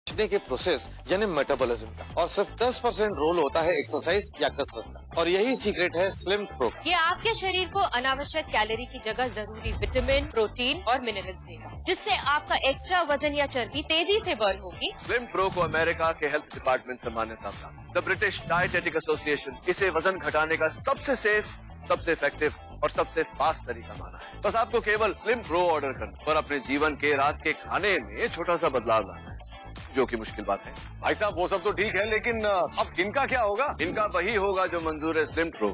पचने के प्रोसेस यानी मेटाबॉलिज्म का, और सिर्फ 10% रोल होता है एक्सरसाइज या कसरत का। और यही सीक्रेट है स्लिम प्रो। ये आपके शरीर को अनावश्यक कैलोरी की जगह जरूरी विटामिन, प्रोटीन और मिनरल्स देगा, जिससे आपका एक्स्ट्रा वजन या चर्बी तेजी से बर्न होगी। स्लिम प्रो को अमेरिका के हेल्थ डिपार्टमेंट से मान्यता प्राप्त। द ब्रिटिश डाइटेटिक एसोसिएशन इसे वजन घटाने का सबसे सेफ, सबसे इफेक्टिव और सबसे फास्ट तरीका माना है। बस आपको केवल स्लिम प्रो ऑर्डर करना और अपने जीवन के रात के खाने में छोटा सा बदलाव लाना है, जो कि मुश्किल बात है। भाई साहब वो सब तो ठीक है, लेकिन अब इनका क्या होगा? इनका वही होगा जो मंजूर है स्लिम प्रो।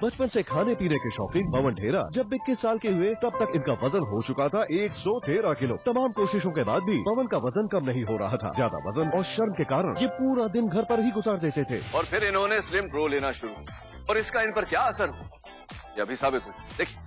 बचपन से खाने पीने के शौकीन पवन ढेरा जब 21 साल के हुए तब तक इनका वजन हो चुका था 113 किलो। तमाम कोशिशों के बाद भी पवन का वजन कम नहीं हो रहा था। ज्यादा वजन और शर्म के कारण ये पूरा दिन घर पर ही गुजार देते थे। और फिर इन्होंने स्लिम प्रो लेना शुरू किया और इसका इन पर क्या असर हुआ ये अभी साबित हो। देखिए,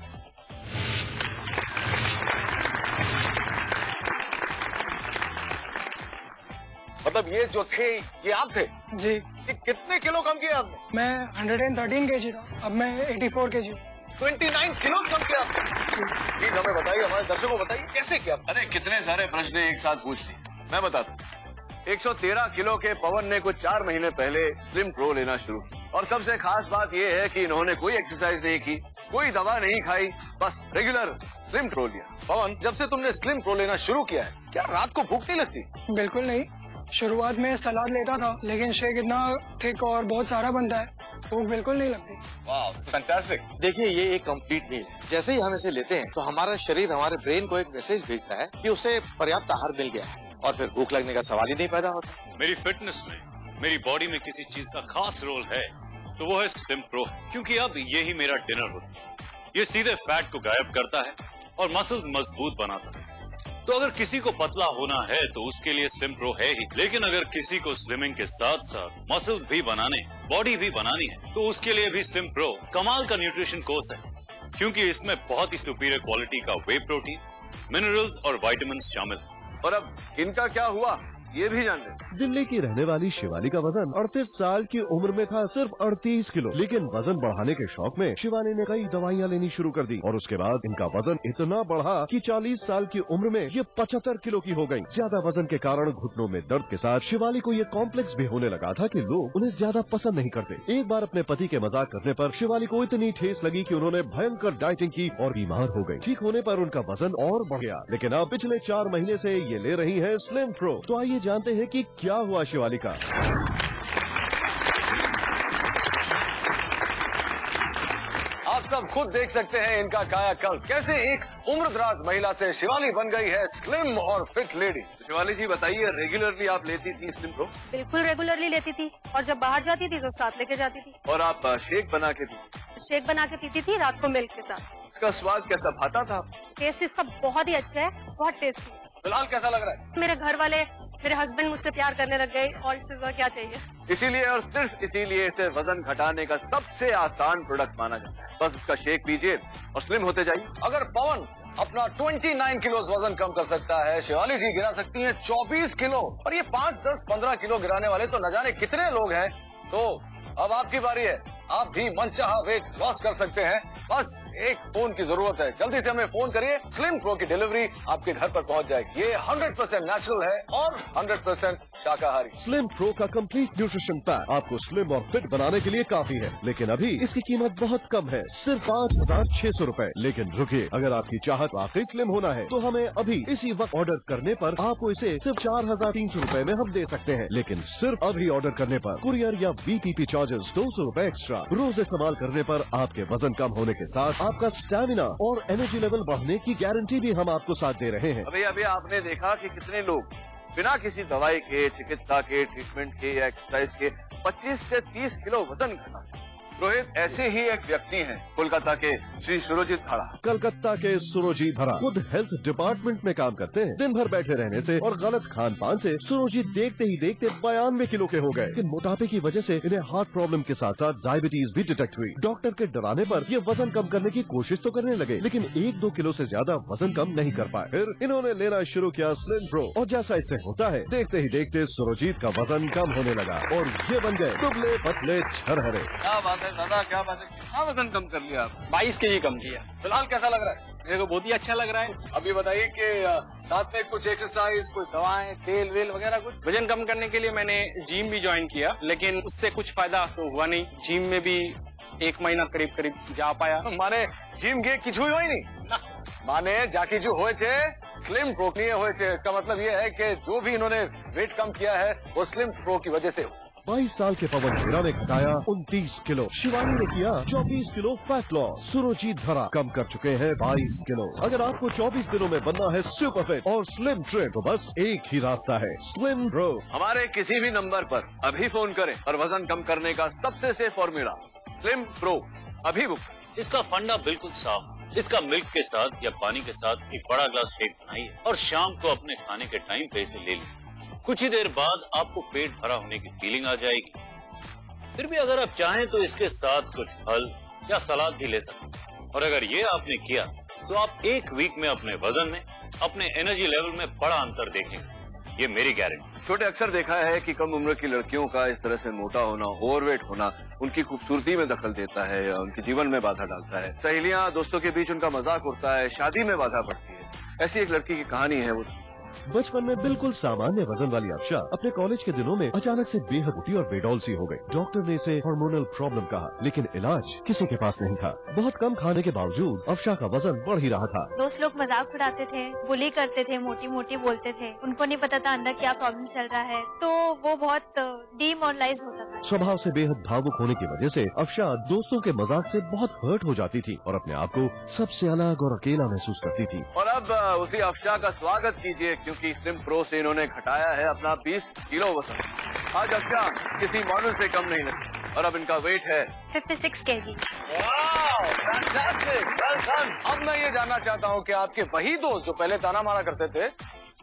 मतलब ये जो थे ये आप थे जी। ये कितने किलो कम किया आपने? मैं 113 kg था, अब मैं 84 kg हूँ। 29 किलो कम किया आपने? प्लीज हमें बताइए, हमारे दर्शकों को बताइए कैसे किया? अरे कितने सारे प्रश्न एक साथ पूछ लिए। मैं बताता हूँ। 113 किलो के पवन ने कुछ 4 महीने पहले स्लिम प्रो लेना शुरू किया, और सबसे खास बात यह है कि इन्होंने कोई एक्सरसाइज नहीं की, कोई दवा नहीं खाई, बस रेगुलर स्लिम प्रो लिया। पवन, जब से तुमने स्लिम प्रो लेना शुरू किया है, क्या रात को भूख नहीं लगती? बिल्कुल नहीं। शुरुआत में सलाद लेता था, लेकिन शेक इतना थिक और बहुत सारा बनता है, भूख बिल्कुल नहीं लगती। वाह, फैंटास्टिक। देखिए ये एक कंप्लीट मील है। जैसे ही हम इसे लेते हैं तो हमारा शरीर हमारे ब्रेन को एक मैसेज भेजता है कि उसे पर्याप्त आहार मिल गया है, और फिर भूख लगने का सवाल ही नहीं पैदा होता। मेरी फिटनेस में, मेरी बॉडी में किसी चीज का खास रोल है तो वो है स्लिम प्रो, क्योंकि अब यही मेरा डिनर होता है। ये सीधे फैट को गायब करता है और मसल्स मजबूत बनाता है। तो अगर किसी को पतला होना है तो उसके लिए स्लिम प्रो है ही, लेकिन अगर किसी को स्लिमिंग के साथ साथ मसल्स भी बनाने, बॉडी भी बनानी है, तो उसके लिए भी स्लिम प्रो कमाल का न्यूट्रिशन कोर्स है, क्योंकि इसमें बहुत ही सुपीरियर क्वालिटी का वे प्रोटीन, मिनरल्स और विटामिन शामिल है। और अब इनका क्या हुआ ये भी जान लें। दिल्ली की रहने वाली शिवानी का वजन 38 साल की उम्र में था सिर्फ 38 किलो, लेकिन वजन बढ़ाने के शौक में शिवानी ने कई दवाइयाँ लेनी शुरू कर दी, और उसके बाद इनका वजन इतना बढ़ा कि 40 साल की उम्र में ये 75 किलो की हो गई। ज्यादा वजन के कारण घुटनों में दर्द के साथ शिवानी को ये कॉम्प्लेक्स भी होने लगा था कि लोग उन्हें ज्यादा पसंद नहीं करते। एक बार अपने पति के मजाक करने पर शिवानी को इतनी ठेस लगी कि उन्होंने भयंकर डाइटिंग की और बीमार हो गई। ठीक होने पर उनका वजन और बढ़ गया, लेकिन अब पिछले 4 महीने से ये ले रही है स्लिम प्रो। तो आइए जानते हैं कि क्या हुआ शिवानी का। आप सब खुद देख सकते हैं इनका कायाकल्प, कैसे एक उम्रदराज महिला से शिवानी बन गई है स्लिम और फिट लेडी। तो शिवानी जी बताइए, रेगुलरली आप लेती थी स्लिम प्रो? बिल्कुल रेगुलरली लेती थी, और जब बाहर जाती थी तो साथ लेके जाती थी। और आप शेक बना के पीती? शेक बना के पीती थी रात को मिल्क के साथ। इसका स्वाद कैसा भाता था? टेस्ट इसका बहुत ही अच्छा है, बहुत टेस्टी। फिलहाल कैसा लग रहा है? मेरे घर वाले, मेरे हस्बैंड मुझसे प्यार करने लग गए, और इससे ज्यादा क्या चाहिए। इसीलिए और सिर्फ इसीलिए इसे वजन घटाने का सबसे आसान प्रोडक्ट माना जाता है। बस इसका शेक पीजिए और स्लिम होते जाइए। अगर पवन अपना 29 किलो वजन कम कर सकता है, शिवानी जी गिरा सकती हैं 24 किलो, और ये 5, 10, 15 किलो गिराने वाले तो न जाने कितने लोग हैं। तो अब आपकी बारी है, आप भी मनचाहा वेट लॉस कर सकते हैं। बस एक फोन की जरूरत है, जल्दी से हमें फोन करिए। स्लिम प्रो की डिलीवरी आपके घर पर पहुंच जाएगी। ये 100% नेचुरल है और 100% शाकाहारी। स्लिम प्रो का कंप्लीट न्यूट्रिशन पैक आपको स्लिम और फिट बनाने के लिए काफी है, लेकिन अभी इसकी कीमत बहुत कम है, सिर्फ 5,600 रूपए। लेकिन रुकिए, अगर आपकी चाहत वाकई स्लिम होना है तो हमें अभी इसी वक्त ऑर्डर करने पर आपको इसे सिर्फ 4,300 रूपए में हम दे सकते हैं। लेकिन सिर्फ अभी ऑर्डर करने पर कुरियर या BPP चार्जेस 200 रूपए एक्स्ट्रा। रोज इस्तेमाल करने पर आपके वजन कम होने के साथ आपका स्टैमिना और एनर्जी लेवल बढ़ने की गारंटी भी हम आपको साथ दे रहे हैं। अभी आपने देखा कि कितने लोग बिना किसी दवाई के, चिकित्सा के, ट्रीटमेंट के या एक्सरसाइज के 25 से 30 किलो वजन घटा। रोहित ऐसे ही एक व्यक्ति हैं, कोलकाता के श्री सुरजीत धड़ा। कलकत्ता के सुरजीत धड़ा खुद हेल्थ डिपार्टमेंट में काम करते हैं। दिन भर बैठे रहने से और गलत खान पान से सुरजीत देखते ही देखते 92 किलो के हो गए। लेकिन मोटापे की वजह से इन्हें हार्ट प्रॉब्लम के साथ साथ डायबिटीज भी डिटेक्ट हुई। डॉक्टर के डराने पर ये वजन कम करने की कोशिश तो करने लगे, लेकिन 1-2 किलो से ज्यादा वजन कम नहीं कर पाए। फिर इन्होंने लेना शुरू किया स्लिम प्रो, और जैसा इससे होता है, देखते ही देखते सुरजीत का वजन कम होने लगा और ये बन गए दुबले पतले छरहरे। क्या बात है दादा, क्या बात है, कितना वजन कम कर लिया आप? 22 kg कम किया। फिलहाल कैसा लग रहा है? मेरे को बहुत ही अच्छा लग रहा है। अभी बताइए कि साथ में कुछ एक्सरसाइज, कुछ दवाएं, तेल वेल वगैरह कुछ। वजन कम करने के लिए मैंने जिम भी ज्वाइन किया, लेकिन उससे कुछ फायदा तो हुआ नहीं। जिम में भी 1 महीना करीब जा पाया। माने जिम गे किछु हुई नहीं, माने जाकी जो हुए थे स्लिम प्रो नहीं हुए थे। इसका मतलब ये है कि जो भी इन्होंने वेट कम किया है वो स्लिम प्रो की वजह से। 22 साल के पवन खेरा ने घटाया 29 किलो, शिवानी ने किया 24 किलो फैट लॉस, सुरुचित धरा कम कर चुके हैं 22 किलो। अगर आपको 24 दिनों में बनना है सुपर फिट और स्लिम ट्रिम तो बस एक ही रास्ता है, स्लिम प्रो। हमारे किसी भी नंबर पर अभी फोन करें और वजन कम करने का सबसे सेफ फॉर्मूला स्लिम प्रो अभी बुक। इसका फंडा बिल्कुल साफ। इसका मिल्क के साथ या पानी के साथ एक बड़ा ग्लास शेक बनाइए और शाम को अपने खाने के टाइम पे इसे ले लीजिए। कुछ ही देर बाद आपको पेट भरा होने की फीलिंग आ जाएगी। फिर भी अगर आप चाहें तो इसके साथ कुछ फल या सलाद भी ले सकते हैं। और अगर ये आपने किया तो आप 1 वीक में अपने वजन में, अपने एनर्जी लेवल में बड़ा अंतर देखेंगे। ये मेरी गारंटी। छोटे अक्सर देखा है कि कम उम्र की लड़कियों का इस तरह से मोटा होना, ओवरवेट होना उनकी खूबसूरती में दखल देता है या उनके जीवन में बाधा डालता है। सहेलियां, दोस्तों के बीच उनका मजाक उड़ता है, शादी में बाधा पड़ती है। ऐसी एक लड़की की कहानी है। वो बचपन में बिल्कुल सामान्य वजन वाली अफशा अपने कॉलेज के दिनों में अचानक से बेहद मोटी और बेडौल सी हो गई। डॉक्टर ने इसे हार्मोनल प्रॉब्लम कहा, लेकिन इलाज किसी के पास नहीं था। बहुत कम खाने के बावजूद अफशा का वजन बढ़ ही रहा था। दोस्त लोग मजाक उड़ाते थे, बुली करते थे, मोटी मोटी बोलते थे। उनको नहीं पता था अंदर क्या प्रॉब्लम चल रहा है, तो वो बहुत डिमोरलाइज होता था। स्वभाव से बेहद भावुक होने की वजह से अफशा दोस्तों के मजाक से बहुत हर्ट हो जाती थी और अपने आप को सबसे अलग और अकेला महसूस करती थी। और अब उसी अफशा का स्वागत कीजिए, क्योंकि स्लिम प्रो से इन्होंने घटाया है अपना 20 किलो वजन। आज अफशा किसी मॉडल से कम नहीं लगती और अब इनका वेट है 56 kg। अब मैं ये जानना चाहता हूँ कि आपके वही दोस्त जो पहले ताना मारा करते थे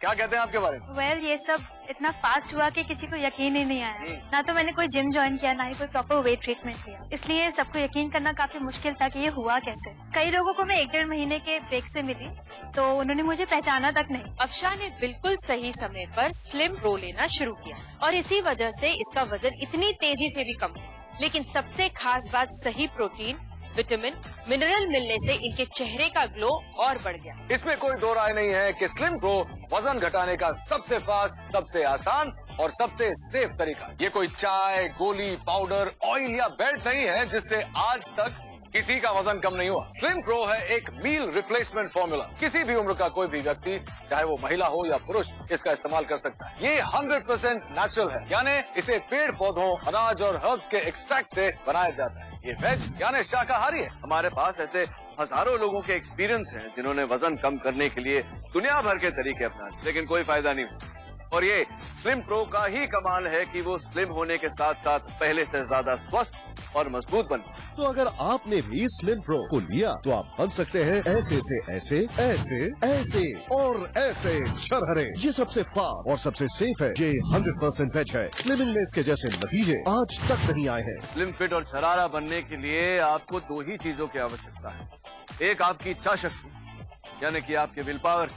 क्या कहते हैं आपके बारे में? वेल, ये सब इतना फास्ट हुआ कि किसी को यकीन ही नहीं आया। ना तो मैंने कोई जिम ज्वाइन किया, ना ही कोई प्रॉपर वेट ट्रीटमेंट किया, इसलिए सबको यकीन करना काफी मुश्किल था कि ये हुआ कैसे। कई लोगों को मैं 1-1.5 महीने के ब्रेक से मिली तो उन्होंने मुझे पहचाना तक नहीं। अफशा ने बिल्कुल सही समय पर स्लिम प्रो लेना शुरू किया और इसी वजह से इसका वजन इतनी तेजी से भी कम हुआ। लेकिन सबसे खास बात सही प्रोटीन, विटामिन, मिनरल मिलने से इनके चेहरे का ग्लो और बढ़ गया। इसमें कोई दो राय नहीं है कि स्लिम प्रो वजन घटाने का सबसे फास्ट, सबसे आसान और सबसे सेफ तरीका। ये कोई चाय, गोली, पाउडर, ऑयल या बेल्ट नहीं है जिससे आज तक किसी का वजन कम नहीं हुआ। स्लिम प्रो है एक मील रिप्लेसमेंट फॉर्मूला। किसी भी उम्र का कोई भी व्यक्ति, चाहे वो महिला हो या पुरुष, इसका इस्तेमाल कर सकता है। ये 100% नेचुरल है, यानी इसे पेड़ पौधों, अनाज और हर्ब के एक्सट्रैक्ट से बनाया जाता है। ये वेज यानी शाकाहारी है। हमारे पास ऐसे हजारों लोगों के एक्सपीरियंस हैं जिन्होंने वजन कम करने के लिए दुनिया भर के तरीके अपनाए, लेकिन कोई फायदा नहीं हुआ। और ये स्लिम प्रो का ही कमाल है कि वो स्लिम होने के साथ साथ पहले से ज्यादा स्वस्थ और मजबूत बन। तो अगर आपने भी स्लिम प्रो को लिया तो आप बन सकते हैं ऐसे से ऐसे, ऐसे, ऐसे और ऐसे शरहरे। ये सबसे फास्ट और सबसे सेफ है। ये 100% वेज है। स्लिमिंग में इसके जैसे नतीजे आज तक नहीं आए हैं। स्लिम फिट और शरारा बनने के लिए आपको 2 ही चीजों की आवश्यकता है। एक आपकी इच्छा शक्ति यानी कि आपके विल पावर,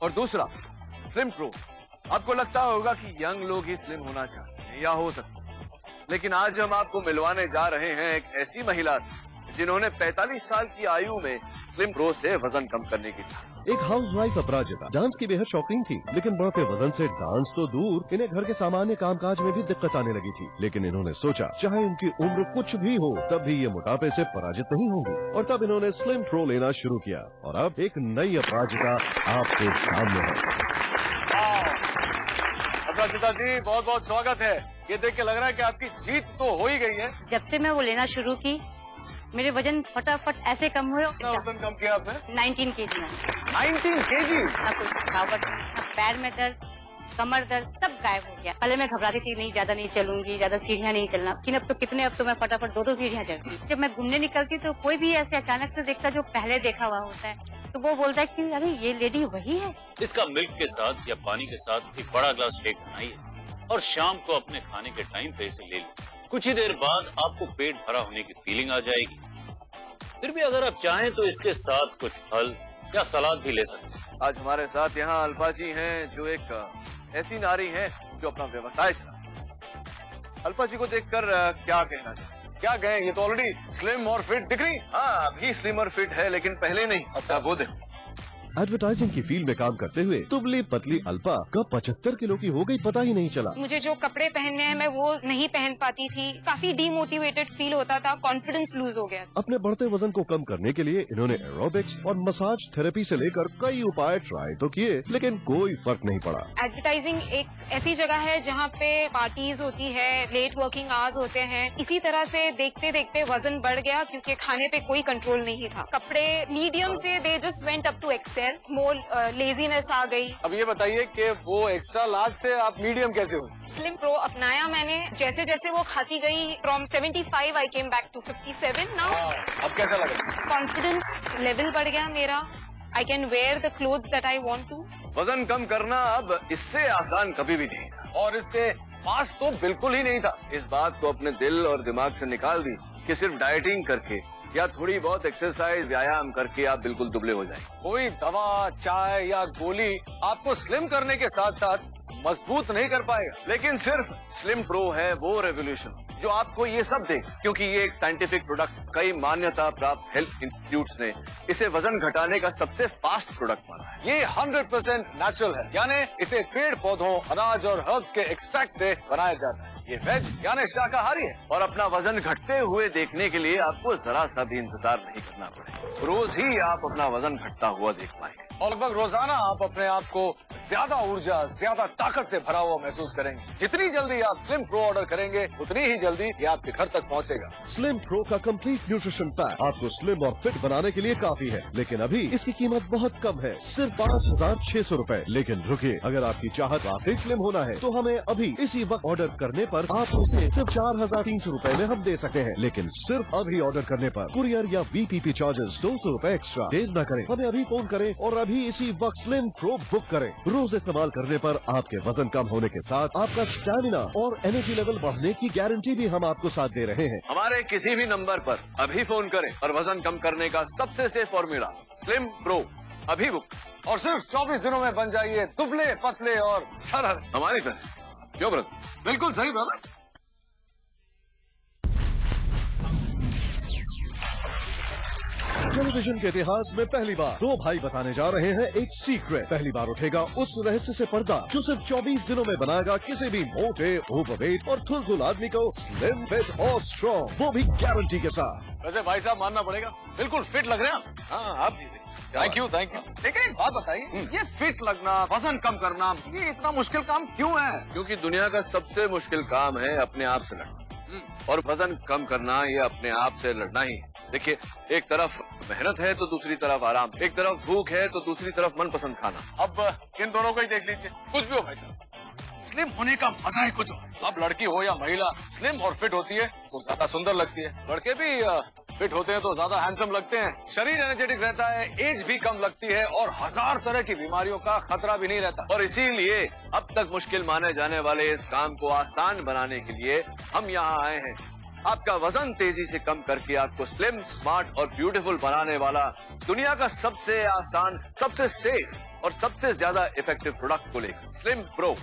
और दूसरा स्लिम प्रो। आपको लगता होगा कि यंग लोग ही स्लिम होना चाहते हैं, या हो सकता है, लेकिन आज हम आपको मिलवाने जा रहे हैं एक ऐसी महिला से जिन्होंने 45 साल की आयु में स्लिम प्रो से वजन कम करने की चाह। एक हाउसवाइफ अपराजिता डांस की बेहद शौकीन थी, लेकिन बढ़ते वजन से डांस तो दूर, इन्हें घर के सामान्य कामकाज में भी दिक्कत आने लगी थी। लेकिन इन्होंने सोचा चाहे उनकी उम्र कुछ भी हो, तब भी ये मोटापे से पराजित नहीं होंगी, और तब इन्होंने स्लिम प्रो लेना शुरू किया। और अब एक नई अपराजिता आपके सामने है। अपराजिता जी, बहुत बहुत स्वागत है। ये देख के लग रहा है कि आपकी जीत तो हो ही गई है। जब से मैं वो लेना शुरू की, मेरे वजन फटाफट ऐसे कम हुए। कितना वजन कम किया आपने? 19 kg। 19 kg? ना कोई थकावट, ना पैर में दर्द, कमर दर्द, सब गायब हो गया। पहले मैं घबराती थी, नहीं ज्यादा नहीं चलूंगी, ज्यादा सीढ़ियाँ नहीं चलना, लेकिन अब तो मैं फटाफट 2-2 सीढ़ियाँ चलती। जब मैं घूमने निकलती तो कोई भी ऐसे अचानक से देखता जो पहले देखा हुआ होता है, तो वो बोलता है कि अरे ये लेडी वही है। इसका मिल्क के साथ या पानी के साथ एक बड़ा ग्लास शेक बनाइए और शाम को अपने खाने के टाइम पे इसे ले लीजिए। कुछ ही देर बाद आपको पेट भरा होने की फीलिंग आ जाएगी। फिर भी अगर आप चाहें तो इसके साथ कुछ फल या सलाद भी ले सकते हैं। आज हमारे साथ यहाँ अल्फा जी हैं, जो एक ऐसी नारी हैं जो अपना व्यवसाय चला। अल्फा जी को देखकर क्या कहना चाहिए? क्या कहें, ये तो ऑलरेडी स्लिम और फिट दिख रही। हाँ, अभी स्लिम और फिट है, लेकिन पहले नहीं। अच्छा, वो देखो एडवर्टाइजिंग की फील्ड में काम करते हुए दुबली पतली अल्पा कब 75 किलो की हो गई पता ही नहीं चला। मुझे जो कपड़े पहनने हैं मैं वो नहीं पहन पाती थी, काफी डीमोटिवेटेड फील होता था, कॉन्फिडेंस लूज हो गया। अपने बढ़ते वजन को कम करने के लिए इन्होंने एरोबिक्स और मसाज थेरेपी से लेकर कई उपाय ट्राई तो किए, लेकिन कोई फर्क नहीं पड़ा। एडवर्टाइजिंग एक ऐसी जगह है जहाँ पे पार्टीज होती है, लेट वर्किंग आवर्स होते हैं, इसी तरह से देखते देखते वजन बढ़ गया क्योंकि खाने पे कोई कंट्रोल नहीं था। कपड़े मीडियम से they just went up to excel, more laziness आ गई। अब ये बताइए कि वो एक्स्ट्रा लार्ज से आप मीडियम कैसे हो? स्लिम प्रो अपनाया मैंने, जैसे जैसे वो खाती गई, from 75 I came back to 57 now. अब कैसा लगा? कॉन्फिडेंस लेवल बढ़ गया मेरा। I can wear the clothes that I want to. वजन कम करना अब इससे आसान कभी भी नहीं था और इससे फास्ट तो बिल्कुल ही नहीं था। इस बात को अपने दिल और दिमाग से निकाल दी कि सिर्फ डाइटिंग करके या थोड़ी बहुत एक्सरसाइज व्यायाम करके आप बिल्कुल दुबले हो जाएं। कोई दवा, चाय या गोली आपको स्लिम करने के साथ साथ मजबूत नहीं कर पाएगा, लेकिन सिर्फ स्लिम प्रो है वो रेवोल्यूशन जो आपको ये सब दे, क्योंकि ये एक साइंटिफिक प्रोडक्ट। कई मान्यता प्राप्त हेल्थ इंस्टीट्यूट्स ने इसे वजन घटाने का सबसे फास्ट प्रोडक्ट माना है। ये 100% नेचुरल है, यानी इसे पेड़ पौधों, अनाज और हर्ब के एक्सट्रैक्ट से बनाया जाता है। ये वेज यानी शाकाहारी है और अपना वजन घटते हुए देखने के लिए आपको जरा सा भी इंतजार नहीं करना पड़ेगा। रोज ही आप अपना वजन घटता हुआ देख पाएंगे और लगभग रोजाना आप अपने आप को ज्यादा ऊर्जा, ज्यादा ताकत से भरा हुआ महसूस करेंगे। जितनी जल्दी आप स्लिम प्रो ऑर्डर करेंगे उतनी ही जल्दी ये आपके घर तक पहुंचेगा। स्लिम प्रो का कंप्लीट न्यूट्रिशन पैक आपको स्लिम और फिट बनाने के लिए काफी है, लेकिन अभी इसकी कीमत बहुत कम है, सिर्फ 5,600 रूपए। लेकिन रुकिए, अगर आपकी चाहत वाकई स्लिम होना है तो हमें अभी इसी वक्त ऑर्डर करने पर आप उसे सिर्फ 4,300 रूपए में हम दे सकते हैं, लेकिन सिर्फ अभी ऑर्डर करने पर कुरियर या VPP चार्जेस 200 रूपए एक्स्ट्रा। देर न करें, हमें अभी फोन करें और अभी इसी वक्त स्लिम प्रो बुक करें। रोज इस्तेमाल करने पर आपके वजन कम होने के साथ आपका स्टैमिना और एनर्जी लेवल बढ़ने की गारंटी भी हम आपको साथ दे रहे हैं। हमारे किसी भी नंबर पर अभी फोन करें और वजन कम करने का सबसे सेफ फॉर्मूला स्लिम प्रो अभी बुक और सिर्फ 24 दिनों में बन जाइए दुबले, पतले और सरल हमारी तरह। क्यों ब्रदर? बिल्कुल सही ब्रदर। टेलीविजन के इतिहास में पहली बार दो भाई बताने जा रहे हैं एक सीक्रेट। पहली बार उठेगा उस रहस्य से पर्दा जो सिर्फ 24 दिनों में बनाएगा किसी भी मोटे, ओवरवेट और थुलथुल आदमी को स्लिम, फिट और स्ट्रॉन्ग, वो भी गारंटी के साथ। वैसे भाई साहब मानना पड़ेगा, बिल्कुल फिट लग रहे हैं। हाँ, आप थैंक यू। लेकिन एक बात बताइए, ये फिट लगना, वजन कम करना, ये इतना मुश्किल काम क्यों है? क्योंकि दुनिया का सबसे मुश्किल काम है अपने आप से लड़ना और वजन कम करना ये अपने आप से लड़ना ही है। देखिए, एक तरफ मेहनत है तो दूसरी तरफ आराम, एक तरफ भूख है तो दूसरी तरफ मनपसंद खाना। अब इन दोनों को ही देख लीजिए, कुछ भी हो भाई साहब, स्लिम होने का मजा ही कुछ हो। अब लड़की हो या महिला, स्लिम और फिट होती है तो ज्यादा सुंदर लगती है। लड़के भी फिट होते हैं तो ज्यादा हैंडसम लगते हैं। शरीर एनर्जेटिक रहता है, एज भी कम लगती है और 1000 तरह की बीमारियों का खतरा भी नहीं रहता। और इसीलिए अब तक मुश्किल माने जाने वाले इस काम को आसान बनाने के लिए हम यहाँ आए हैं। आपका वजन तेजी से कम करके आपको स्लिम, स्मार्ट और ब्यूटीफुल बनाने वाला दुनिया का सबसे आसान, सबसे सेफ और सबसे ज्यादा इफेक्टिव प्रोडक्ट को लेकर स्लिम प्रो।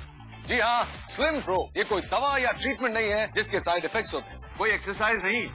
जी हाँ, स्लिम प्रो ये कोई दवा या ट्रीटमेंट नहीं है जिसके साइड इफेक्ट्स होते हैं, कोई एक्सरसाइज नहीं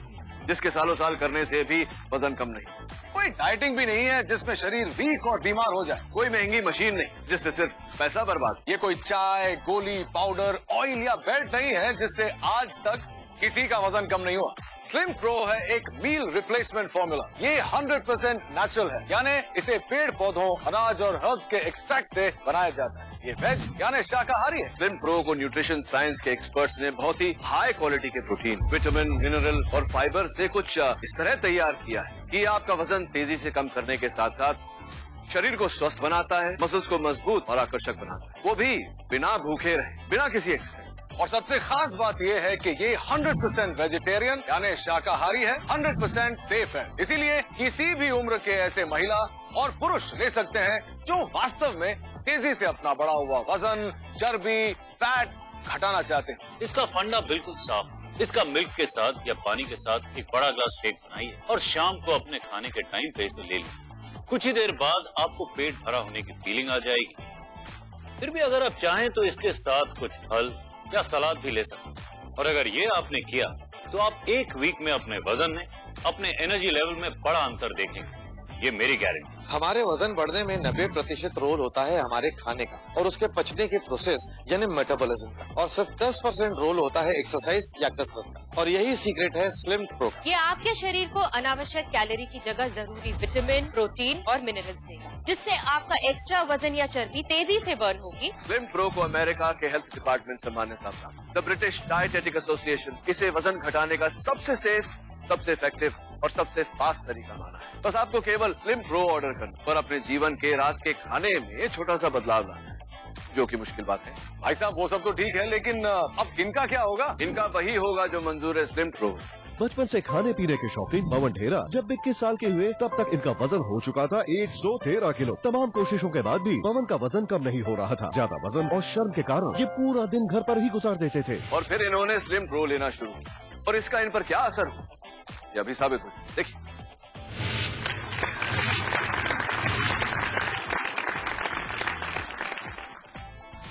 जिसके सालों साल करने से भी वजन कम नहीं, कोई डाइटिंग भी नहीं है जिसमें शरीर वीक और बीमार हो जाए, कोई महंगी मशीन नहीं जिससे सिर्फ पैसा बर्बाद। ये कोई चाय, गोली, पाउडर, ऑयल या बेल्ट नहीं है जिससे आज तक किसी का वजन कम नहीं हुआ। स्लिम प्रो है एक मील रिप्लेसमेंट फॉर्मूला। ये 100% नेचुरल है, यानी इसे पेड़ पौधों, अनाज और हर्ब के एक्सट्रैक्ट से बनाया जाता है। ये वेज यानी शाकाहारी है। स्लिम प्रो को न्यूट्रिशन साइंस के एक्सपर्ट्स ने बहुत ही हाई क्वालिटी के प्रोटीन, विटामिन, मिनरल और फाइबर से कुछ इस तरह तैयार किया है कि आपका वजन तेजी से कम करने के साथ साथ शरीर को स्वस्थ बनाता है, मसल्स को मजबूत और आकर्षक बनाता है, वो भी बिना भूखे रहे, बिना किसी एक्सरसाइज। और सबसे खास बात यह है कि ये 100% वेजिटेरियन यानी शाकाहारी है, 100% सेफ है। इसीलिए किसी भी उम्र के ऐसे महिला और पुरुष ले सकते हैं जो वास्तव में तेजी से अपना बढ़ा हुआ वजन, चर्बी, फैट घटाना चाहते हैं। इसका फंडा बिल्कुल साफ है। इसका मिल्क के साथ या पानी के साथ एक बड़ा ग्लास शेक बनाइए और शाम को अपने खाने के टाइम पे इसे ले लीजिए। कुछ ही देर बाद आपको पेट भरा होने की फीलिंग आ जाएगी। फिर भी अगर आप चाहें तो इसके साथ कुछ फल या सलाद भी ले सकते हैं। और अगर ये आपने किया तो आप एक वीक में अपने वजन में, अपने एनर्जी लेवल में बड़ा अंतर देखेंगे। ये मेरी गारंटी। हमारे वजन बढ़ने में 90% रोल होता है हमारे खाने का और उसके पचने के प्रोसेस यानी मेटाबॉलिज्म का, और सिर्फ 10% रोल होता है एक्सरसाइज या कसरत का। और यही सीक्रेट है स्लिम प्रो। ये आपके शरीर को अनावश्यक कैलोरी की जगह जरूरी विटामिन, प्रोटीन और मिनरल्स देगा, जिससे आपका एक्स्ट्रा वजन या चर्बी तेजी से बर्न होगी। स्लिम प्रो को अमेरिका के हेल्थ डिपार्टमेंट से मान्यता प्राप्त। द ब्रिटिश डाइटेटिक एसोसिएशन इसे वजन घटाने का सबसे सेफ, सबसे इफेक्टिव और सबसे फास्ट तरीका माना है। बस आपको केवल स्लिम प्रो ऑर्डर करना और अपने जीवन के रात के खाने में छोटा सा बदलाव लाना है, जो कि मुश्किल बात है। भाई साहब वो सब तो ठीक है, लेकिन अब इनका क्या होगा? इनका वही होगा जो मंजूर है स्लिम प्रो। बचपन से खाने पीने के शौकीन पवन ढेरा जब 21 साल के हुए तब तक इनका वजन हो चुका था 113 किलो। तमाम कोशिशों के बाद भी पवन का वजन कम नहीं हो रहा था। ज्यादा वजन और शर्म के कारण ये पूरा दिन घर पर ही गुजार देते थे। और फिर इन्होंने स्लिम प्रो लेना शुरू किया और इसका इन पर क्या असर हुआ ये अभी साबित हो। देखिए,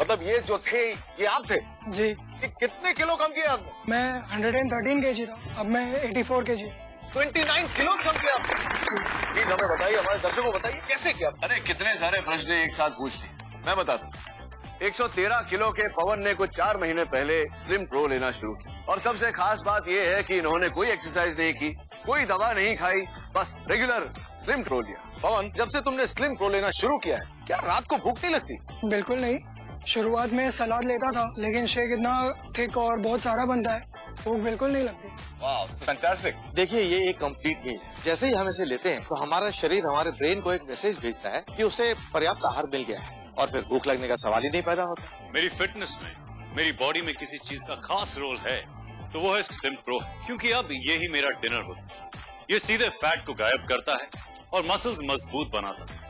मतलब ये जो थे ये आप थे जी। कि कितने किलो कम किया आपने? मैं 113 kg था, अब मैं 84 kg। 29 किलो कम किया आपने? प्लीज हमें बताइए, हमारे दर्शकों को बताइए कैसे किया? अरे कितने सारे प्रश्न एक साथ पूछ लिए। मैं बताता हूँ। 113 किलो के पवन ने कुछ 4 महीने पहले स्लिम प्रो लेना शुरू किया और सबसे खास बात यह है कि इन्होंने कोई एक्सरसाइज नहीं की, कोई दवा नहीं खाई, बस रेगुलर स्लिम प्रो लिया। पवन, जब से तुमने स्लिम प्रो लेना शुरू किया है, क्या रात को भूख नहीं लगती? बिल्कुल नहीं। शुरुआत में सलाद लेता था, लेकिन शेक इतना थिक और बहुत सारा बनता है, भूख बिल्कुल नहीं लगती। वाह, फैंटास्टिक। देखिए ये एक कंप्लीट मील है। जैसे ही हम इसे लेते हैं तो हमारा शरीर हमारे ब्रेन को एक मैसेज भेजता है कि उसे पर्याप्त आहार मिल गया है, और फिर भूख लगने का सवाल ही नहीं पैदा होता। मेरी फिटनेस में, मेरी बॉडी में किसी चीज का खास रोल है तो वो है स्लिम प्रो, क्योंकि अब यही मेरा डिनर होता है। ये सीधे फैट को गायब करता है और मसल्स मजबूत बनाता है।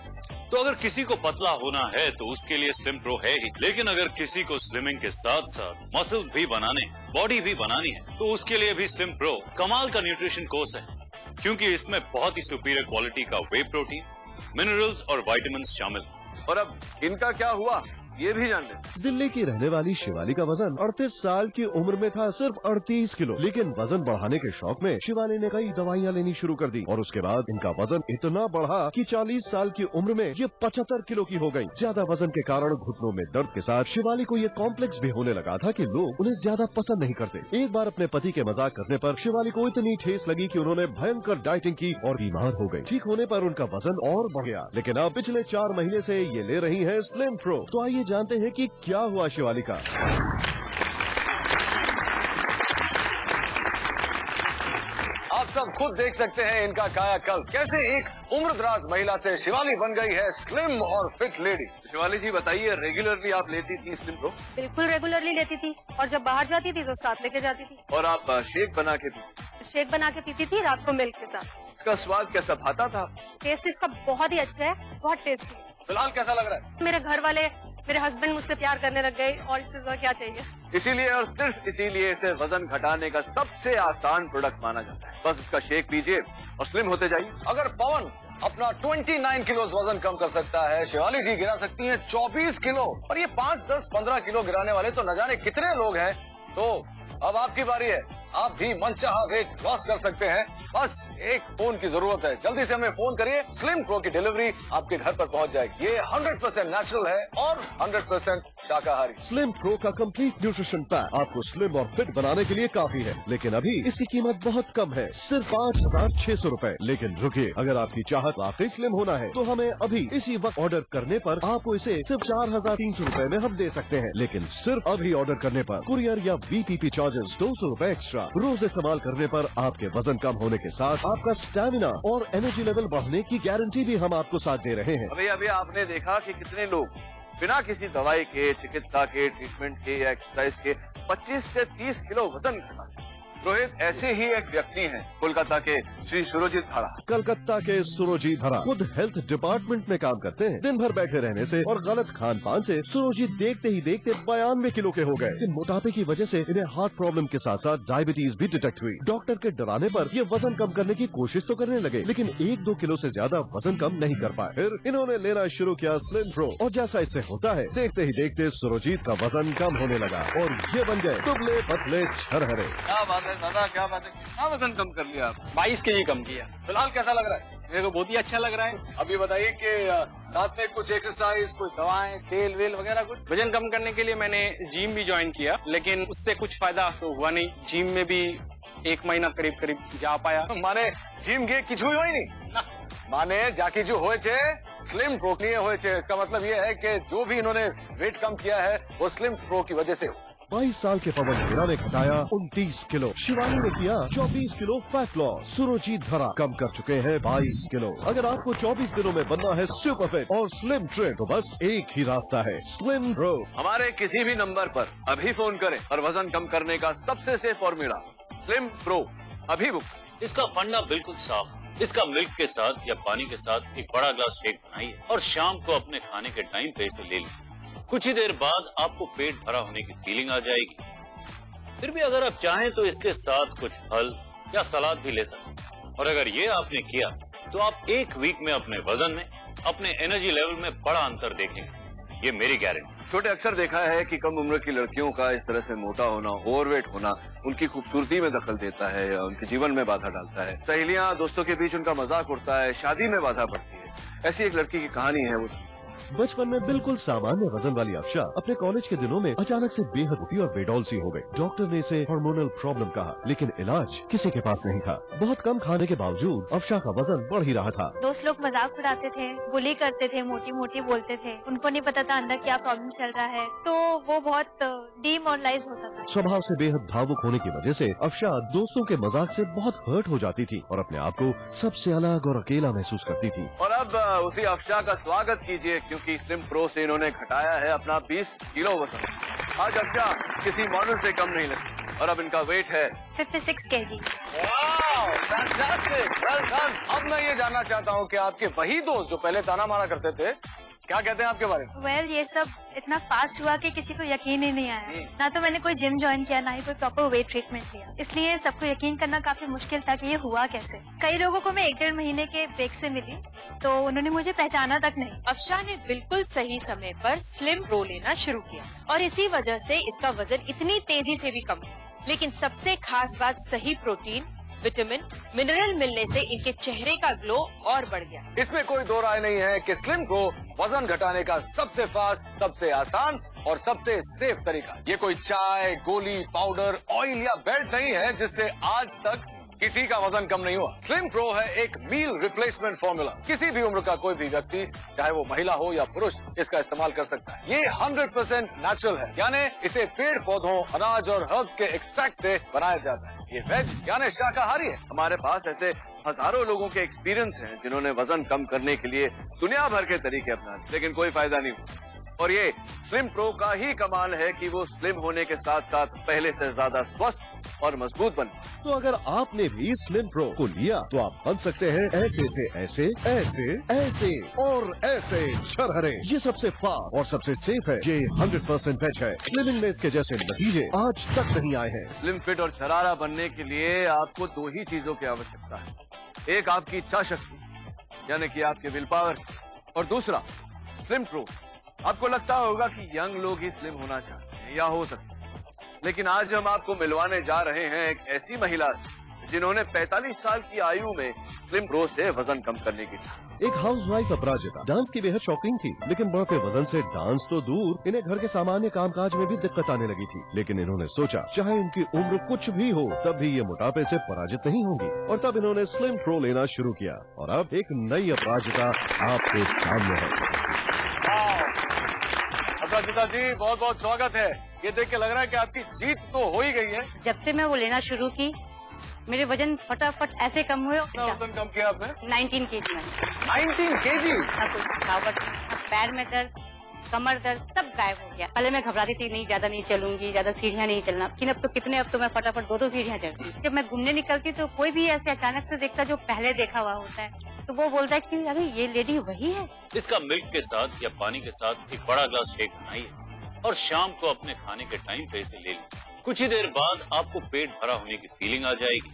तो अगर किसी को पतला होना है तो उसके लिए स्लिम प्रो है ही, लेकिन अगर किसी को स्लिमिंग के साथ साथ मसल्स भी बनाने, बॉडी भी बनानी है, तो उसके लिए भी स्लिम प्रो कमाल का न्यूट्रिशन कोर्स है, क्योंकि इसमें बहुत ही सुपीरियर क्वालिटी का वे प्रोटीन, मिनरल्स और विटामिन शामिल है। और अब इनका क्या हुआ ये भी जान लें। दिल्ली की रहने वाली शिवाली का वजन 38 साल की उम्र में था सिर्फ 38 किलो, लेकिन वजन बढ़ाने के शौक में शिवाली ने कई दवाइयाँ लेनी शुरू कर दी और उसके बाद इनका वजन इतना बढ़ा कि 40 साल की उम्र में ये 75 किलो की हो गई। ज्यादा वजन के कारण घुटनों में दर्द के साथ शिवाली को ये कॉम्प्लेक्स भी होने लगा था कि लोग उन्हें ज्यादा पसंद नहीं करते। एक बार अपने पति के मजाक करने पर शिवाली को इतनी ठेस लगी कि उन्होंने भयंकर डाइटिंग की और बीमार हो गई। ठीक होने पर उनका वजन और बढ़ गया, लेकिन अब पिछले 4 महीने से ये ले रही है स्लिम प्रो। तो आइए जानते हैं कि क्या हुआ शिवाली का। आप सब खुद देख सकते हैं इनका कायाकल्प, कैसे एक उम्रदराज महिला से शिवाली बन गई है स्लिम और फिट लेडी। शिवाली जी बताइए, रेगुलरली आप लेती थी स्लिम प्रो? बिल्कुल रेगुलरली लेती थी, और जब बाहर जाती थी तो साथ लेके जाती थी। और आप शेक बना के पीती? शेक बना के पीती थी रात को मिल्क के साथ। इसका स्वाद कैसा भाता था? टेस्ट इसका बहुत ही अच्छा है, बहुत टेस्टी। फिलहाल कैसा लग रहा है? मेरे घर वाले, मेरे हस्बैंड मुझसे प्यार करने लग गए, और इससे ज्यादा क्या चाहिए। इसीलिए और सिर्फ इसीलिए इसे वजन घटाने का सबसे आसान प्रोडक्ट माना जाता है। बस इसका शेक पीजिए और स्लिम होते जाइए। अगर पवन अपना 29 किलो वजन कम कर सकता है, शिवाली जी गिरा सकती हैं 24 किलो, और ये 5, 10, 15 किलो गिराने वाले तो न जाने कितने लोग हैं। तो अब आपकी बारी है, आप भी मनचाहा वेट लॉस कर सकते हैं। बस एक फोन की जरूरत है, जल्दी से हमें फोन करिए, स्लिम प्रो की डिलीवरी आपके घर पर पहुंच जाएगी। ये 100% नेचुरल है और 100% शाकाहारी। स्लिम प्रो का कंप्लीट न्यूट्रिशन पैक आपको स्लिम और फिट बनाने के लिए काफी है, लेकिन अभी इसकी कीमत बहुत कम है, सिर्फ 5,600 रूपए। लेकिन रुकिए, अगर आपकी चाहत वाकई स्लिम होना है तो हमें अभी इसी वक्त ऑर्डर करने पर आपको इसे सिर्फ 4,300 रूपए में हम दे सकते हैं, लेकिन सिर्फ अभी ऑर्डर करने पर कुरियर या VPP चार्जेस 200 रूपए एक्स्ट्रा। रोज इस्तेमाल करने पर आपके वजन कम होने के साथ आपका स्टैमिना और एनर्जी लेवल बढ़ने की गारंटी भी हम आपको साथ दे रहे हैं। अभी आपने देखा कि कितने लोग बिना किसी दवाई के, चिकित्सा के, ट्रीटमेंट के या एक्सरसाइज के 25 से 30 किलो वजन घटा। रोहित, ऐसे ही एक व्यक्ति हैं कोलकाता के श्री सुरजीत धड़ा। कलकत्ता के सुरजीत धड़ा खुद हेल्थ डिपार्टमेंट में काम करते हैं। दिन भर बैठे रहने से और गलत खान पान से सुरजीत देखते ही देखते 92 किलो के हो गए। इन मोटापे की वजह से इन्हें हार्ट प्रॉब्लम के साथ साथ डायबिटीज भी डिटेक्ट हुई। डॉक्टर के डराने पर ये वजन कम करने की कोशिश तो करने लगे, लेकिन 1-2 किलो से ज्यादा वजन कम नहीं कर पाए। फिर इन्होंने लेना शुरू किया स्लिम प्रो, और जैसा इससे होता है, देखते ही देखते सुरजीत का वजन कम होने लगा और ये बन गए दुबले पतले छरहरे। क्या बात है दादा, क्या बात है, कितना वजन कम कर लिया आप? 22 kg कम किया। फिलहाल कैसा लग रहा है? मेरे को बहुत ही अच्छा लग रहा है। अब ये बताइए कि साथ में कुछ एक्सरसाइज, कोई दवाएं, तेल वेल वगैरह कुछ? वजन कम करने के लिए मैंने जिम भी ज्वाइन किया, लेकिन उससे कुछ फायदा तो हुआ नहीं। जिम में भी 1 महीना करीब करीब जा पाया। माने जिम गे किछु ही नहीं ना, माने जाकी जो होए छे स्लिम प्रो के लिए होए छे। इसका मतलब ये है कि जो भी इन्होंने वेट कम किया है वो स्लिम प्रो की वजह से। 22 साल के पवन मीरा ने घटाया 29 किलो, शिवानी ने किया 24 किलो फैट लॉस, सुरुचि धरा कम कर चुके हैं 22 किलो। अगर आपको 24 दिनों में बनना है सुपर फिट और स्लिम ट्रिम तो बस एक ही रास्ता है, स्लिम प्रो। हमारे किसी भी नंबर पर अभी फोन करें और वजन कम करने का सबसे सेफ फॉर्मूला स्लिम प्रो अभी बुक। इसका फंडा बिल्कुल साफ है। इसका मिल्क के साथ या पानी के साथ एक बड़ा ग्लास शेक बनाइए और शाम को अपने खाने के टाइम पे इसे ले लीजिए। कुछ ही देर बाद आपको पेट भरा होने की फीलिंग आ जाएगी। फिर भी अगर आप चाहें तो इसके साथ कुछ फल या सलाद भी ले सकते हैं। और अगर ये आपने किया तो आप 1 वीक में अपने वजन में, अपने एनर्जी लेवल में बड़ा अंतर देखेंगे, ये मेरी गारंटी। छोटे अक्सर देखा है कि कम उम्र की लड़कियों का इस तरह से मोटा होना, ओवरवेट होना उनकी खूबसूरती में दखल देता है या उनके जीवन में बाधा डालता है। सहेलियां, दोस्तों के बीच उनका मजाक उड़ता है, शादी में बाधा पड़ती है। ऐसी एक लड़की की कहानी है वो। बचपन में बिल्कुल सामान्य वजन वाली अफशा अपने कॉलेज के दिनों में अचानक से बेहद मोटी और बेडौल सी हो गई। डॉक्टर ने इसे हार्मोनल प्रॉब्लम कहा, लेकिन इलाज किसी के पास नहीं था। बहुत कम खाने के बावजूद अफशा का वजन बढ़ ही रहा था। दोस्त लोग मजाक उड़ाते थे, बुली करते थे, मोटी मोटी बोलते थे। उनको नहीं पता था अंदर क्या प्रॉब्लम चल रहा है, तो वो बहुत डिमोरलाइज होता था। स्वभाव से बेहद भावुक होने की वजह से अफशा दोस्तों के मजाक से बहुत हर्ट हो जाती थी और अपने आप को सबसे अलग और अकेला महसूस करती थी। और अब उसी अफशा का स्वागत कीजिए, क्योंकि स्लिम प्रो से इन्होंने घटाया है अपना 20 किलो वजन। आज अफशा किसी मॉडल से कम नहीं लगती और अब इनका वेट है 56 kg। अब मैं ये जानना चाहता हूँ कि आपके वही दोस्त जो पहले ताना मारा करते थे, क्या कहते हैं आपके बारे में? वेल, ये सब इतना फास्ट हुआ कि किसी को यकीन ही नहीं आया। ना तो मैंने कोई जिम ज्वाइन किया, ना ही कोई प्रॉपर वेट ट्रीटमेंट लिया। इसलिए सबको यकीन करना काफी मुश्किल था कि ये हुआ कैसे। कई लोगों को मैं 1-1.5 महीने के ब्रेक से मिली तो उन्होंने मुझे पहचाना तक नहीं। अफशा ने बिल्कुल सही समय पर स्लिम प्रो लेना शुरू किया और इसी वजह से इसका वजन इतनी तेजी से भी कम हुआ। लेकिन सबसे खास बात, सही प्रोटीन, विटामिन, मिनरल मिलने से इनके चेहरे का ग्लो और बढ़ गया। इसमें कोई दो राय नहीं है कि स्लिम प्रो वजन घटाने का सबसे फास्ट, सबसे आसान और सबसे सेफ तरीका। ये कोई चाय, गोली, पाउडर, ऑयल या बेल्ट नहीं है जिससे आज तक किसी का वजन कम नहीं हुआ। स्लिम प्रो है एक मील रिप्लेसमेंट फॉर्मूला। किसी भी उम्र का कोई भी व्यक्ति, चाहे वो महिला हो या पुरुष, इसका इस्तेमाल कर सकता है। ये 100% नेचुरल है, यानी इसे पेड़ पौधों, अनाज और हर्ब के एक्सट्रैक्ट से बनाया जाता है। ये वेज यानी शाकाहारी है। हमारे पास ऐसे हजारों लोगों के एक्सपीरियंस हैं जिन्होंने वजन कम करने के लिए दुनिया भर के तरीके अपनाए, लेकिन कोई फायदा नहीं हुआ। और ये स्लिम प्रो का ही कमाल है कि वो स्लिम होने के साथ साथ पहले से ज्यादा स्वस्थ और मजबूत बने। तो अगर आपने भी स्लिम प्रो को लिया तो आप बन सकते हैं ऐसे से ऐसे, ऐसे, ऐसे और ऐसे छरहरे। ये सबसे फास्ट और सबसे सेफ है। ये 100% वेज है। स्लिमिंग में इसके जैसे नतीजे आज तक नहीं आए हैं। स्लिम फिट और छरारा बनने के लिए आपको 2 ही चीजों की आवश्यकता है। एक आपकी इच्छा शक्ति, यानी कि आपके विल पावर, और दूसरा स्लिम प्रो। आपको लगता होगा कि यंग लोग ही स्लिम होना चाहते हैं, या हो सकता है, लेकिन आज हम आपको मिलवाने जा रहे हैं एक ऐसी महिला जिन्होंने 45 साल की आयु में स्लिम प्रो से वजन कम करने की चाहा। एक हाउसवाइफ अपराजिता डांस की बेहद शौकीन थी, लेकिन बढ़ते वजन से डांस तो दूर, इन्हें घर के सामान्य कामकाज में भी दिक्कत आने लगी थी। लेकिन इन्होंने सोचा चाहे उनकी उम्र कुछ भी हो, तब भी ये मोटापे से पराजित नहीं होंगी, और तब इन्होंने स्लिम प्रो लेना शुरू किया और अब एक नई अपराजिता आपके सामने है। अपराजिता जी, बहुत बहुत स्वागत है। ये देख के लग रहा है कि आपकी जीत तो हो ही गई है। जब से मैं वो लेना शुरू की, मेरे वजन फटाफट ऐसे कम हुए। कितना वजन कम किया आपने? 19 kg में। 19 kg? ना कोई थकावट, पैर में दर्द, कमर दर्द, सब गायब हो गया। पहले मैं घबराती थी, नहीं ज्यादा नहीं चलूंगी, ज्यादा सीढ़ियाँ नहीं चलना, लेकिन अब तो मैं फटाफट 2-2 सीढ़ियाँ चढ़ती। जब मैं घूमने निकलती तो कोई भी ऐसे अचानक से देखता जो पहले देखा हुआ होता है, तो वो बोलता है कि अरे ये लेडी वही है। इसका मिल्क के साथ या पानी के साथ एक बड़ा ग्लास शेक बनाइए और शाम को अपने खाने के टाइम पे इसे ले लीजिए। कुछ ही देर बाद आपको पेट भरा होने की फीलिंग आ जाएगी।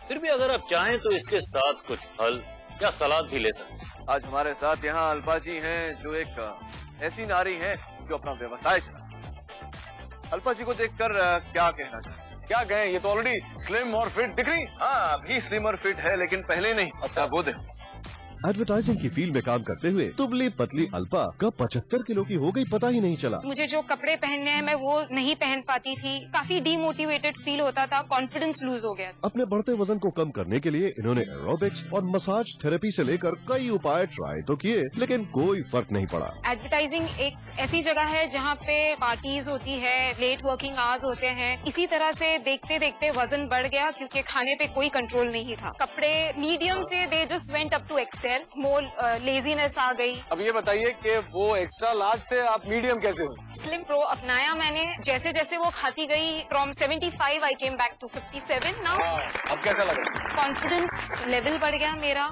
फिर भी अगर आप चाहें तो इसके साथ कुछ फल या सलाद भी ले सकते हैं। आज हमारे साथ यहाँ अल्पा जी हैं, जो एक ऐसी नारी हैं जो अपना व्यवसाय चलाती हैं। अल्पा जी को देखकर क्या कहना चाहते हैं? क्या कहें, ये तो ऑलरेडी स्लिम और फिट दिख रही। हाँ, अभी स्लिम और फिट है, लेकिन पहले नहीं। अच्छा, वो देखो। एडवर्टाइजिंग की फील्ड में काम करते हुए दुबली पतली अल्पा कब 75 किलो की हो गई पता ही नहीं चला। मुझे जो कपड़े पहनने हैं मैं वो नहीं पहन पाती थी, काफी डीमोटिवेटेड फील होता था, कॉन्फिडेंस लूज हो गया। अपने बढ़ते वजन को कम करने के लिए इन्होंने एरोबिक्स और मसाज थेरेपी से लेकर कई उपाय ट्राई तो किए, लेकिन कोई फर्क नहीं पड़ा। एडवर्टाइजिंग एक ऐसी जगह है जहाँ पे पार्टीज होती है, लेट वर्किंग आवर्स होते हैं। इसी तरह से देखते देखते वजन बढ़ गया क्योंकि खाने पे कोई कंट्रोल नहीं था। कपड़े मीडियम से they just went up to excel, more laziness आ गई। अब ये बताइए कि वो एक्स्ट्रा लार्ज से आप मीडियम कैसे हो? स्लिम प्रो अपनाया मैंने, जैसे जैसे वो खाती गई, from 75 I came back to 57 now. अब कैसा लगा? कॉन्फिडेंस लेवल बढ़ गया मेरा।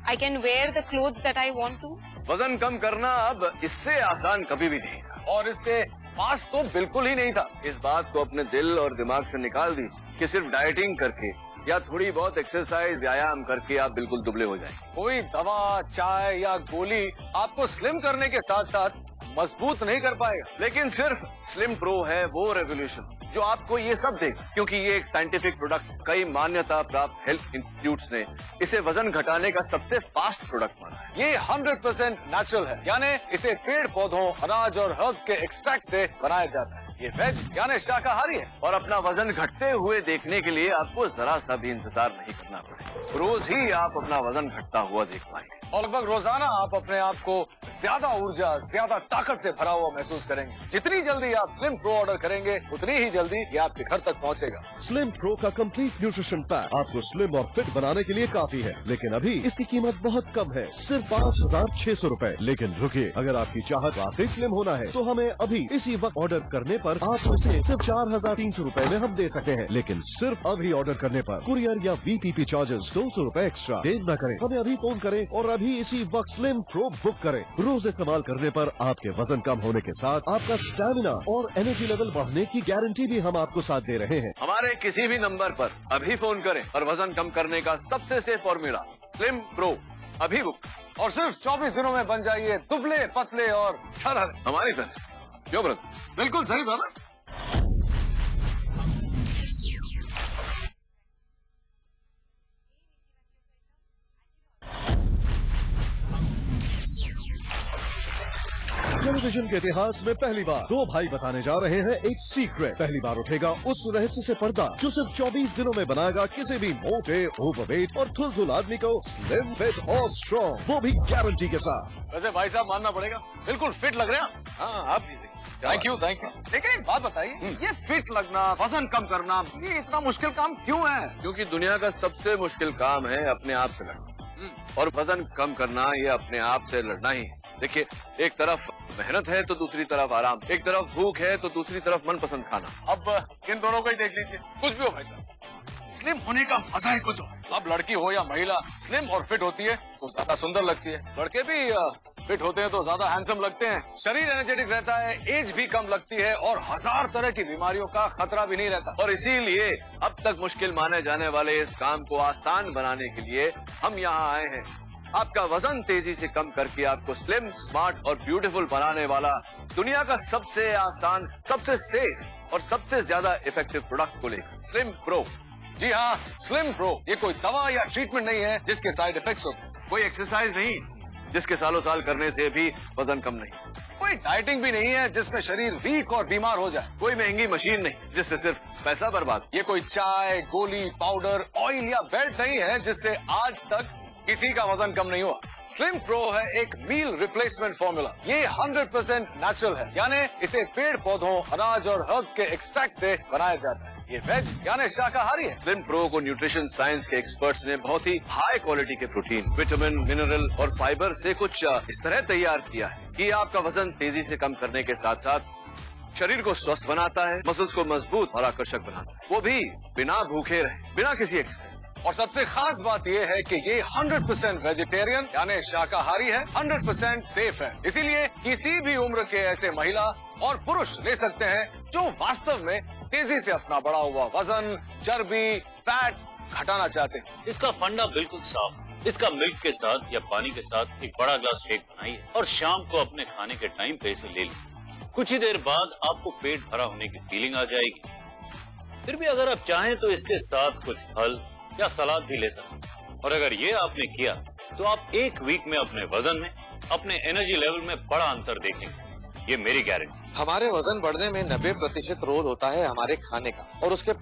I can wear the clothes that I want to. वजन कम करना अब इससे आसान कभी भी नहीं था, और इससे फास्ट तो बिल्कुल ही नहीं था। इस बात को अपने दिल और दिमाग से निकाल दी कि सिर्फ डाइटिंग करके या थोड़ी बहुत एक्सरसाइज व्यायाम करके आप बिल्कुल दुबले हो जाएं। कोई दवा, चाय या गोली आपको स्लिम करने के साथ साथ मजबूत नहीं कर पाएगा, लेकिन सिर्फ स्लिम प्रो है वो रेवोल्यूशन जो आपको ये सब देगा, क्योंकि ये एक साइंटिफिक प्रोडक्ट। कई मान्यता प्राप्त हेल्थ इंस्टीट्यूट्स ने इसे वजन घटाने का सबसे फास्ट प्रोडक्ट माना है। ये 100% नेचुरल है, यानी इसे पेड़ पौधों, अनाज और हर्ब के एक्सट्रैक्ट से बनाया जाता है। ये वेज यानी शाकाहारी है, और अपना वजन घटते हुए देखने के लिए आपको जरा सा भी इंतजार नहीं करना पड़ेगा। रोज ही आप अपना वजन घटता हुआ देख पाएंगे, और लगभग रोजाना आप अपने आप को ज्यादा ऊर्जा, ज्यादा ताकत से भरा हुआ महसूस करेंगे। जितनी जल्दी आप स्लिम प्रो ऑर्डर करेंगे उतनी ही जल्दी ये आपके घर तक पहुंचेगा। स्लिम प्रो का कंप्लीट न्यूट्रिशन पैक आपको स्लिम और फिट बनाने के लिए काफी है, लेकिन अभी इसकी कीमत बहुत कम है, सिर्फ 5,600 रूपए। लेकिन रुकिए, अगर आपकी चाहत वाकई स्लिम होना है तो हमें अभी इसी वक्त ऑर्डर करने पर आपको इसे सिर्फ 4,300 रूपए में हम दे सकते हैं, लेकिन सिर्फ अभी ऑर्डर करने पर कुरियर या VPP चार्जेस 200 रूपए एक्स्ट्रा। देर न करें, हमें अभी फोन करें और अभी इसी वक्त स्लिम प्रो बुक करें। रोज इस्तेमाल करने पर आपके वजन कम होने के साथ आपका स्टैमिना और एनर्जी लेवल बढ़ने की गारंटी भी हम आपको साथ दे रहे हैं। हमारे किसी भी नंबर पर अभी फोन करें और वजन कम करने का सबसे सेफ फॉर्मूला स्लिम प्रो अभी बुक, और सिर्फ 24 दिनों में बन जाइए दुबले पतले और छरहरे हमारी तरह। क्यों ब्रदर? बिल्कुल सही ब्रदर। टेलीविजन के इतिहास में पहली बार दो भाई बताने जा रहे हैं एक सीक्रेट। पहली बार उठेगा उस रहस्य से पर्दा जो सिर्फ 24 दिनों में बनाएगा किसी भी मोटे, ओवरवेट और थुलथुल आदमी को स्लिम, फिट और स्ट्रॉन्ग, वो भी गारंटी के साथ। वैसे भाई साहब मानना पड़ेगा, बिल्कुल फिट लग रहे हैं। हाँ, आप भी थैंक यू। लेकिन एक बात बताइए, ये फिट लगना, वजन कम करना, ये इतना मुश्किल काम क्यों है? क्योंकि दुनिया का सबसे मुश्किल काम है अपने आप से लड़ना, और वजन कम करना ये अपने आप से लड़ना ही है। देखिए, एक तरफ मेहनत है तो दूसरी तरफ आराम, एक तरफ भूख है तो दूसरी तरफ मनपसंद खाना। अब इन दोनों को ही देख लीजिए, कुछ भी हो भाई साहब, स्लिम होने का मजा ही कुछ हो। अब लड़की हो या महिला, स्लिम और फिट होती है तो ज्यादा सुंदर लगती है। लड़के भी फिट होते हैं तो ज्यादा हैंडसम लगते हैं। शरीर एनर्जेटिक रहता है, एज भी कम लगती है, और 1000 तरह की बीमारियों का खतरा भी नहीं रहता। और इसीलिए अब तक मुश्किल माने जाने वाले इस काम को आसान बनाने के लिए हम यहाँ आए हैं। आपका वजन तेजी से कम करके आपको स्लिम, स्मार्ट और ब्यूटीफुल बनाने वाला दुनिया का सबसे आसान, सबसे सेफ और सबसे ज्यादा इफेक्टिव प्रोडक्ट को लेकर स्लिम प्रो। जी हाँ, स्लिम प्रो ये कोई दवा या ट्रीटमेंट नहीं है जिसके साइड इफेक्ट्स होते हैं, कोई एक्सरसाइज नहीं जिसके सालों साल करने से भी वजन कम नहीं, कोई डाइटिंग भी नहीं है जिसमें शरीर वीक और बीमार हो जाए, कोई महंगी मशीन नहीं जिससे सिर्फ पैसा बर्बाद। ये कोई चाय, गोली, पाउडर, ऑयल या बेल्ट नहीं है जिससे आज तक किसी का वजन कम नहीं हुआ। स्लिम प्रो है एक मील रिप्लेसमेंट फॉर्मूला। ये 100% नेचुरल है, यानी इसे पेड़ पौधों, अनाज और हर्ब के एक्सट्रैक्ट से बनाया जाता है। ये वेज यानी शाकाहारी है। स्लिम प्रो को न्यूट्रिशन साइंस के एक्सपर्ट्स ने बहुत ही हाई क्वालिटी के प्रोटीन, विटामिन, मिनरल और फाइबर से कुछ इस तरह तैयार किया है कि आपका वजन तेजी से कम करने के साथ साथ शरीर को स्वस्थ बनाता है, मसल्स को मजबूत और आकर्षक बनाता है, वो भी बिना भूखे रहे, बिना किसी एक्सरसाइज। और सबसे खास बात यह है कि ये 100% वेजिटेरियन यानी शाकाहारी है, 100% सेफ है। इसीलिए किसी भी उम्र के ऐसे महिला और पुरुष ले सकते हैं जो वास्तव में तेजी से अपना बढ़ा हुआ वजन, चर्बी, फैट घटाना चाहते हैं। इसका फंडा बिल्कुल साफ है। इसका मिल्क के साथ या पानी के साथ एक बड़ा ग्लास शेक बनाइए और शाम को अपने खाने के टाइम पे इसे ले लीजिए। कुछ ही देर बाद आपको पेट भरा होने की फीलिंग आ जाएगी। फिर भी अगर आप चाहें तो इसके साथ कुछ फल या सलाद भी ले सकते हैं। और अगर ये आपने किया तो आप एक वीक में अपने वजन में, अपने एनर्जी लेवल में बड़ा अंतर देखेंगे। ये मेरी गारंटी। हमारे वजन बढ़ने में 90% रोल होता है हमारे खाने का और उसके